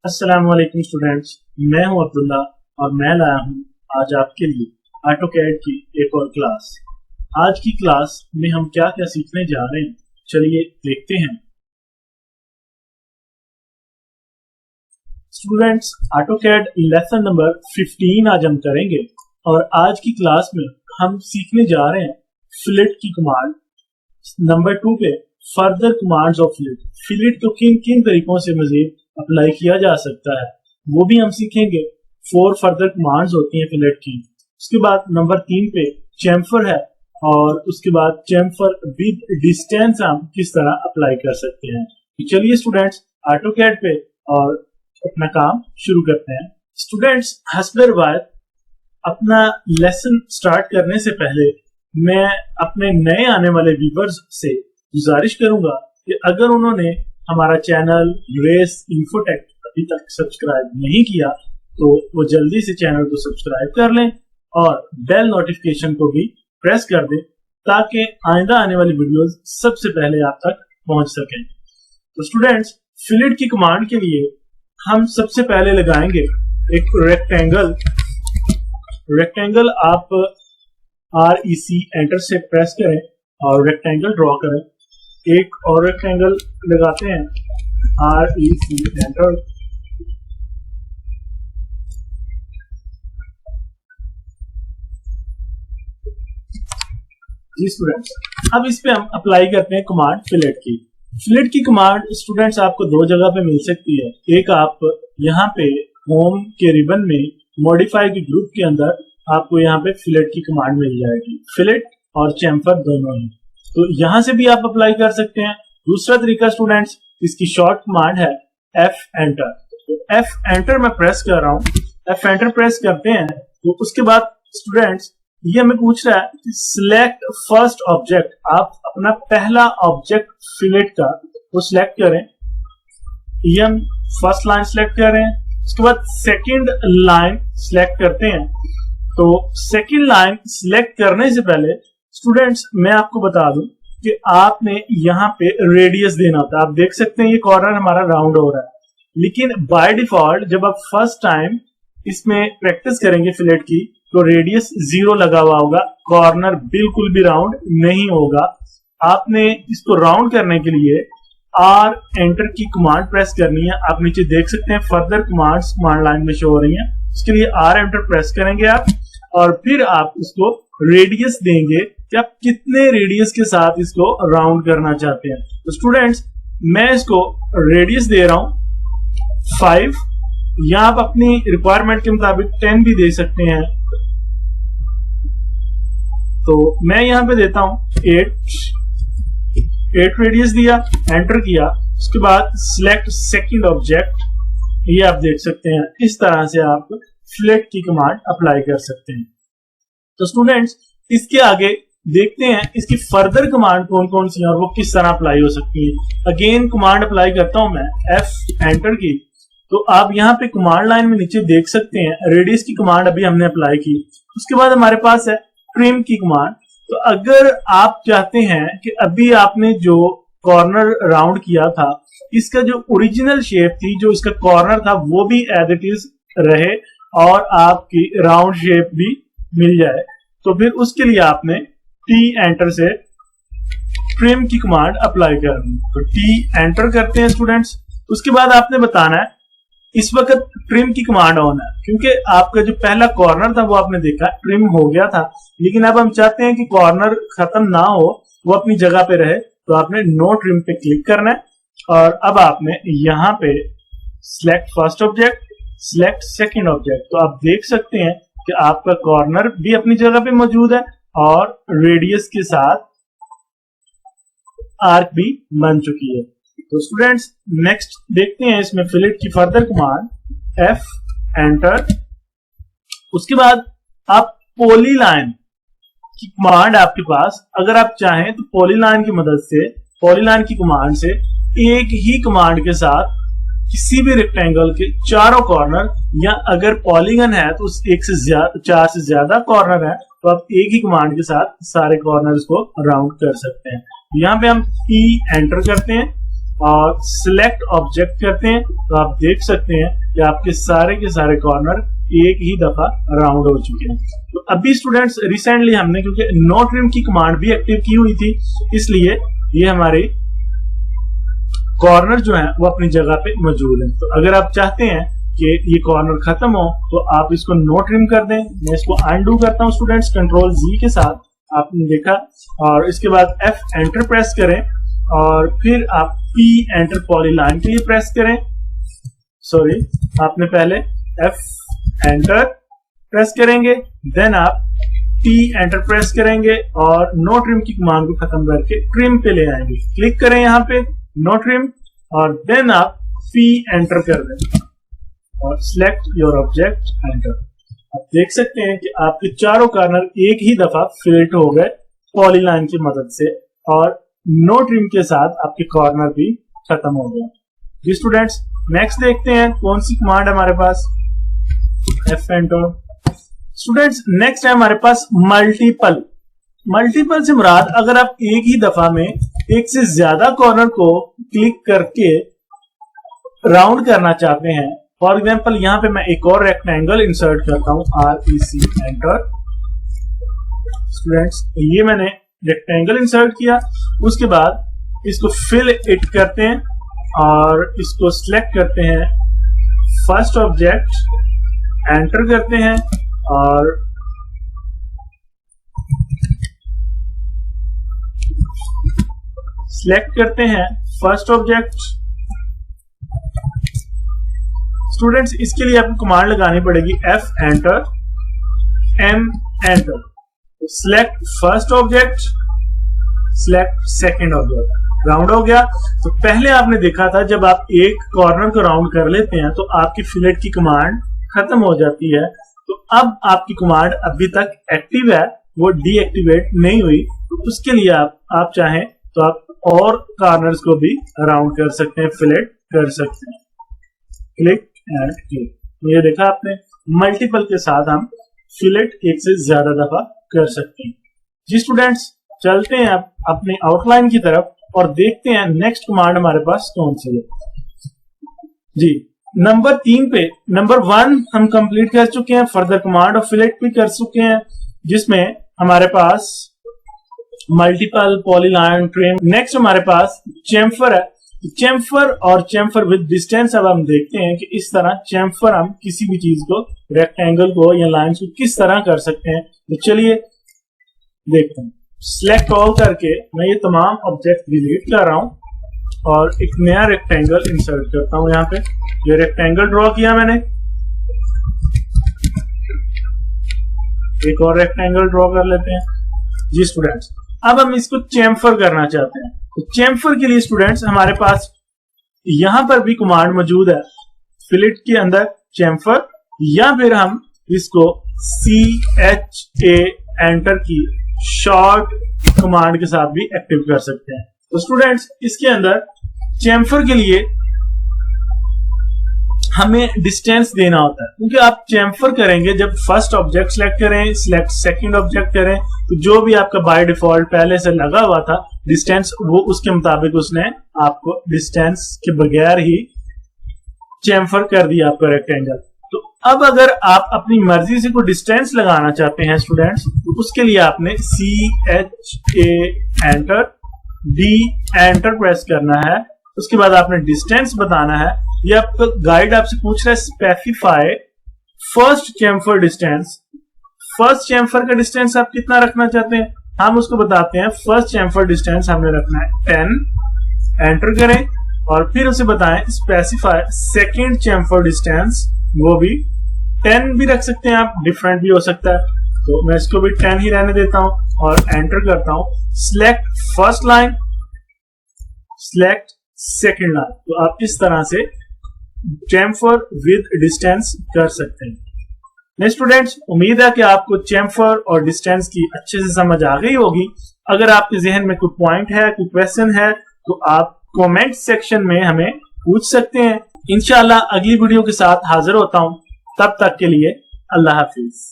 अस्सलाम वालेकुम स्टूडेंट्स, मैं हूं अब्दुल्ला और मैं लाया हूं आज आपके लिए ऑटोकैड की एक और क्लास। आज की क्लास में हम क्या क्या सीखने जा रहे हैं, चलिए देखते हैं। स्टूडेंट्स, ऑटोकैड लेसन नंबर 15 आज हम करेंगे और आज की क्लास में हम सीखने जा रहे हैं फिलेट की कमांड। नंबर 2 पे further commands of fillet. Fillet को किन किन तरीकों से मजीद अप्लाई किया जा सकता है वो भी हम सीखेंगे। 4 फर्दर कमांड्स होती हैं फिलेट की। उसके बाद नंबर 3 पे चैम्फर है और उसके बाद चैम्फर विद डिस्टेंस हम किस तरह अप्लाई कर सकते हैं। तो चलिए स्टूडेंट्स ऑटोकैड पे और अपना काम शुरू करते हैं। स्टूडेंट्स, हस्ब रिवायत अपना लेसन स्टार्ट करने से पहले मैं अपने नए आने वाले व्यूअर्स से गुजारिश करूंगा कि अगर उन्होंने हमारा चैनल यूएस इन्फोटेक अभी तक सब्सक्राइब नहीं किया तो वो जल्दी से चैनल को सब्सक्राइब कर लें और बेल नोटिफिकेशन को भी प्रेस कर दें ताकि आइंदा आने वाली वीडियोस सबसे पहले आप तक पहुंच सकें। तो स्टूडेंट्स, फिलेट की कमांड के लिए हम सबसे पहले लगाएंगे एक रेक्टेंगल। आप REC एंटर से प्रेस करें और रेक्टेंगल ड्रॉ करें। एक और रेक्टेंगल लगाते हैं, REC एंटर। जी स्टूडेंट्स, अब इस पे हम अप्लाई करते हैं कमांड फिलेट की। फिलेट की कमांड स्टूडेंट्स आपको 2 जगह पे मिल सकती है। एक आप यहाँ पे होम के रिबन में मॉडिफाई के ग्रुप के अंदर आपको यहाँ पे फिलेट की कमांड मिल जाएगी, फिलेट और चैम्फर दोनों ही। तो यहाँ से भी आप अप्लाई कर सकते हैं। दूसरा तरीका स्टूडेंट्स, इसकी शॉर्ट कमांड है F एंटर। तो F एंटर मैं प्रेस कर रहा हूँ। F एंटर प्रेस करते हैं तो उसके बाद स्टूडेंट्स ये हमें पूछ रहा है कि सिलेक्ट फर्स्ट ऑब्जेक्ट। आप अपना पहला ऑब्जेक्ट फिलेट का वो सिलेक्ट करें। ये हम फर्स्ट लाइन सिलेक्ट कर रहे हैं। उसके बाद सेकंड लाइन सिलेक्ट करते हैं। तो सेकंड लाइन सिलेक्ट करने से पहले स्टूडेंट्स मैं आपको बता दूं कि आपने यहाँ पे रेडियस देना होता है। आप देख सकते हैं ये कॉर्नर हमारा राउंड हो रहा है, लेकिन बाय डिफॉल्ट जब आप फर्स्ट टाइम इसमें प्रैक्टिस करेंगे फिलेट की तो रेडियस 0 लगा हुआ होगा, कॉर्नर बिल्कुल भी राउंड नहीं होगा। आपने इसको राउंड करने के लिए R एंटर की कमांड प्रेस करनी है। आप नीचे देख सकते हैं फर्दर कमांड्स कमांड लाइन में शो हो रही हैं। इसके लिए R एंटर प्रेस करेंगे आप और फिर आप इसको रेडियस देंगे कि आप कितने रेडियस के साथ इसको राउंड करना चाहते हैं। तो स्टूडेंट्स मैं इसको रेडियस दे रहा हूं 5। यहां आप अपनी रिक्वायरमेंट के मुताबिक 10 भी दे सकते हैं। तो मैं यहां पे देता हूं 8 रेडियस दिया, एंटर किया। उसके बाद सिलेक्ट सेकंड ऑब्जेक्ट। ये आप देख सकते हैं इस तरह से आप फिलेट की कमांड अप्लाई कर सकते हैं। तो स्टूडेंट्स इसके आगे देखते हैं इसकी फर्दर कमांड कौन कौन सी है और वो किस तरह अप्लाई हो सकती है। अगेन कमांड अप्लाई करता हूं मैं F एंटर की। तो आप यहाँ पे कमांड लाइन में नीचे देख सकते हैं रेडियस की कमांड अभी हमने अप्लाई की। उसके बाद हमारे पास है ट्रिम की कमांड। तो अगर आप चाहते हैं कि अभी आपने जो कॉर्नर राउंड किया था इसका जो ओरिजिनल शेप थी, जो इसका कॉर्नर था वो भी एज इट इज रहे और आपकी राउंड शेप भी मिल जाए, तो फिर उसके लिए आपने T एंटर से ट्रिम की कमांड अप्लाई करनी। तो T एंटर करते हैं स्टूडेंट्स। उसके बाद आपने बताना है इस वक्त ट्रिम की कमांड ऑन है क्योंकि आपका जो पहला कॉर्नर था वो आपने देखा ट्रिम हो गया था, लेकिन अब हम चाहते हैं कि कॉर्नर खत्म ना हो, वो अपनी जगह पे रहे। तो आपने नो ट्रिम पे क्लिक करना है और अब आपने यहाँ पे select first object, select second object. तो आप देख सकते हैं कि आपका कॉर्नर भी अपनी जगह पे मौजूद है और रेडियस के साथ आर्क भी बन चुकी है। तो स्टूडेंट्स नेक्स्ट देखते हैं इसमें फिलेट की फर्दर कमांड F एंटर। उसके बाद आप पॉलीलाइन की कमांड आपके पास, अगर आप चाहें तो पॉलीलाइन की मदद से, पॉलीलाइन की कमांड से एक ही कमांड के साथ किसी भी रेक्टेंगल के चारों कॉर्नर, या अगर पॉलीगन है तो उस 4 से ज्यादा कॉर्नर है तो आप एक ही कमांड के साथ सारे कॉर्नर्स को राउंड कर सकते हैं। यहाँ पे हम E एंटर करते हैं और सिलेक्ट ऑब्जेक्ट करते हैं तो आप देख सकते हैं कि आपके सारे के सारे कॉर्नर एक ही दफा राउंड हो चुके हैं। तो अभी स्टूडेंट्स रिसेंटली हमने क्योंकि नो ट्रिम की कमांड भी एक्टिव की हुई थी, इसलिए ये हमारे कॉर्नर जो है वो अपनी जगह पे मौजूद है। तो अगर आप चाहते हैं कि ये कॉर्नर खत्म हो तो आप इसको नो ट्रिम कर दें। मैं इसको अनडू करता हूं स्टूडेंट्स कंट्रोल जी के साथ, आपने देखा, और इसके बाद F एंटर प्रेस करें और फिर आप P एंटर पॉलीलाइन के लिए प्रेस करें। सॉरी, आपने पहले F एंटर प्रेस करेंगे, देन आप T एंटर प्रेस करेंगे और नो ट्रिम की कमांड को खत्म करके ट्रिम पे ले आएंगे। क्लिक करें यहाँ पे नो ट्रिम और देन आप P एंटर कर दें और सिलेक्ट योर ऑब्जेक्ट एंटर। आप देख सकते हैं कि आपके चारों कॉर्नर एक ही दफा फिलेट हो गए पॉलीलाइन की मदद से और नो ट्रिम के साथ आपके कॉर्नर भी खत्म हो गए। जी स्टूडेंट्स, नेक्स्ट देखते हैं कौन सी कमांड हमारे पास। F enter. स्टूडेंट्स नेक्स्ट है हमारे पास मल्टीपल। मल्टीपल से मुराद अगर आप एक ही दफा में एक से ज्यादा कॉर्नर को क्लिक करके राउंड करना चाहते हैं। फॉर एग्जाम्पल यहाँ पे मैं एक और रेक्टेंगल इंसर्ट करता हूं, REC एंटर। स्टूडेंट्स ये मैंने रेक्टेंगल इंसर्ट किया, उसके बाद इसको फिल इट करते हैं और इसको सिलेक्ट करते हैं, फर्स्ट ऑब्जेक्ट एंटर करते हैं और सिलेक्ट करते हैं फर्स्ट ऑब्जेक्ट। स्टूडेंट्स इसके लिए आपको कमांड लगानी पड़ेगी F enter, M enter. Select first object, select second object. Round हो गया। तो पहले आपने देखा था जब आप एक कॉर्नर को राउंड कर लेते हैं तो आपकी फिलेट की कमांड खत्म हो जाती है। तो अब आपकी कमांड अभी तक एक्टिव है, वो डीएक्टिवेट नहीं हुई। तो उसके लिए आप चाहें तो आप और कॉर्नर्स को भी राउंड कर सकते हैं, फिलेट कर सकते हैं। Click and click. ये देखा आपने, मल्टीपल के साथ हम फिलेट एक से ज्यादा दफा कर सकते हैं। जी स्टूडेंट्स चलते हैं अब अपने आउटलाइन की तरफ और देखते हैं नेक्स्ट कमांड हमारे पास कौन सी है। जी नंबर 3 पे नंबर 1 हम कंप्लीट कर चुके हैं, फर्दर कमांड और फिलेट भी कर चुके हैं, जिसमें हमारे पास मल्टीपल, पॉलीलाइन, ट्रिम। नेक्स्ट हमारे पास चेम्फर है। चेम्फर और चेम्फर विद डिस्टेंस अब हम देखते हैं कि इस तरह चेम्फर हम किसी भी चीज को, रेक्टेंगल को या लाइंस को किस तरह कर सकते हैं। तो चलिए देखते हैं। सिलेक्ट ऑल करके मैं ये तमाम ऑब्जेक्ट डिलीट कर रहा हूं और एक नया रेक्टेंगल इंसर्ट करता हूं। यहाँ पे ये रेक्टेंगल ड्रॉ किया मैंने, एक और रेक्टेंगल ड्रॉ कर लेते हैं। जी स्टूडेंट्स अब हम इसको चेम्फर करना चाहते हैं। तो चेम्फर के लिए स्टूडेंट्स हमारे पास यहां पर भी कमांड मौजूद है, फिलेट के अंदर चेम्फर, या फिर हम इसको CHA एंटर की शॉर्ट कमांड के साथ भी एक्टिव कर सकते हैं। तो स्टूडेंट्स इसके अंदर चेम्फर के लिए हमें डिस्टेंस देना होता है, क्योंकि आप चेम्फर करेंगे जब फर्स्ट ऑब्जेक्ट सिलेक्ट करें, सिलेक्ट सेकंड ऑब्जेक्ट करें, तो जो भी आपका बाय डिफॉल्ट पहले से लगा हुआ था डिस्टेंस, वो उसके मुताबिक उसने आपको डिस्टेंस के बगैर ही चेम्फर कर दिया आपका रेक्टेंगल। तो अब अगर आप अपनी मर्जी से कोई डिस्टेंस लगाना चाहते हैं स्टूडेंट्स, तो उसके लिए आपने CHA enter, D enter press करना है। उसके बाद आपने डिस्टेंस बताना है। ये आपका गाइड आपसे पूछ रहा है specify first Chemphar distance. First Chemphar का डिस्टेंस आप कितना रखना चाहते हैं, हम उसको बताते हैं। फर्स्ट चेम्फर डिस्टेंस हमने रखना है 10, एंटर करें और फिर उसे बताएं स्पेसिफाई सेकंड चेम्फर डिस्टेंस, वो भी 10 भी रख सकते हैं आप, डिफरेंट भी हो सकता है। तो मैं इसको भी 10 ही रहने देता हूं और एंटर करता हूं। Select first line, select second line. तो आप इस तरह से चेम्फर विद डिस्टेंस कर सकते हैं। नेक्स्ट स्टूडेंट्स उम्मीद है कि आपको चेम्फर और डिस्टेंस की अच्छे से समझ आ गई होगी। अगर आपके जहन में कोई पॉइंट है, कोई क्वेश्चन है, तो आप कमेंट सेक्शन में हमें पूछ सकते हैं। इंशाल्लाह अगली वीडियो के साथ हाजिर होता हूं, तब तक के लिए अल्लाह हाफिज।